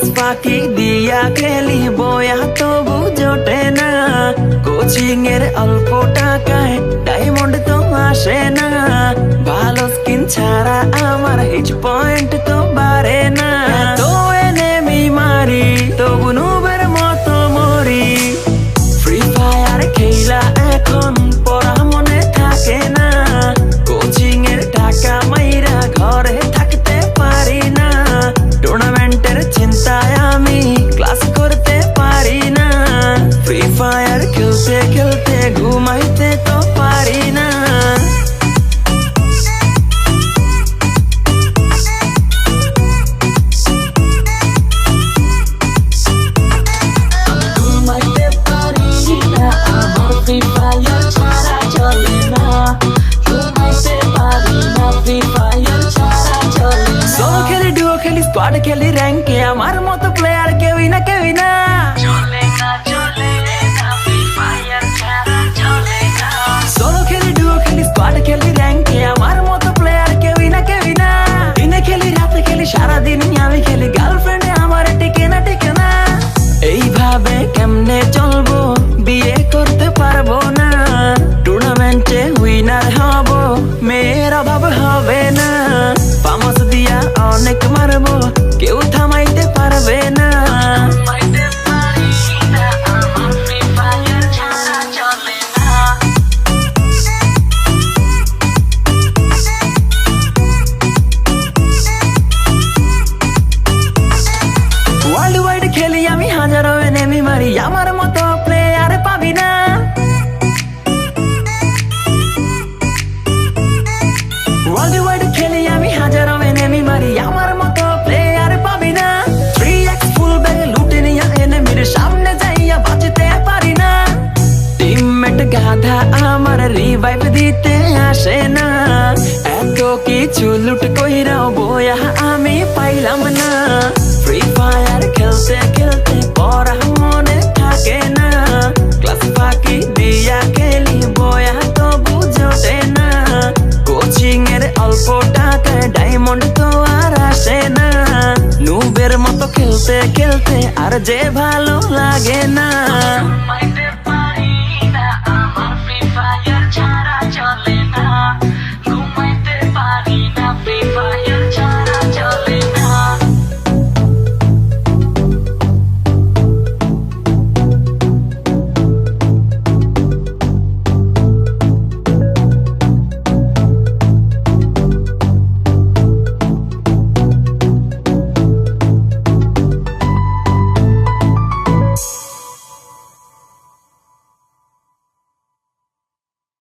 Class ফাঁকি দিয়া খেলি বয়া তবু জোটে না, কোচিং এর অল্প টাকায় ডায়মন্ড তো আসে না, ভালো স্কিন ছাড়া আমার হিচ পয়েন্ট তো বাড়ে না। তো এনেমি মারি তবু নুবের মতো মরি, ফ্রি ফায়ার খেলা এখন পড়া মনে থাকে না, কোচিং এর টাকা মাইরা ঘরে থাকতে পারি না, টুর্নামেন্টের চিন্তায় আমি ক্লাস করতে পারি না, ফ্রি ফায়ার খেলতে খেলতে ঘুমাইতে তো পারি না। স্কোয়াড খেলি র্যাঙ্কে আমার মতো প্লেয়ার কেউই না কেউই না, সোলো খেলি ডুও খেলি স্কোয়াড খেলি র্যাঙ্কে আমার মতো প্লেয়ার কেউই না কেউই না, দিনে খেলি রাতে খেলি সারাদিন আমি খেলি, গার্লফ্রেন্ডে আমার টিকে না টিকে না, এইভাবে কেমনে চলবো বিয়ে করতে পারবো না, টুর্নামেন্টে উইনার হব মেয়ের অভাব হবে না, পামাস দিয়া অনেক মারবো কেউ থামাইতে পারবে না। ওয়ার্ল্ড ওয়াইড খেলি আমি হাজারো এনেমি মারি, আমার মতো প্লেয়ার পাবি না, ওয়ার্ল্ড ওয়াইড খেলি আমি হাজারো এনেমি মারি, আমার মতো প্লেয়ার পাবি না, 3x ফুল ব্যাগ লুটে নিয়া এনেমির সামনে যাইয়া বাঁচতে পারি না, টিমমেট গাধা আমার রিভাইভ দিতে আসে না, এত কিছু লুট কইরাও বয়া আমি পাইলাম না, ফ্রি ফায়ার খেলতে খেলতে পড়া মনে থাকে না, ক্লাস ফাঁকি দিয়া খেলি বয়া তবু জোটে না, কোচিং এর অল্প টাকায় ডায়মন্ড তো আর আসে না, নুবের মতো খেলতে খেলতে আর যে ভালো লাগে না।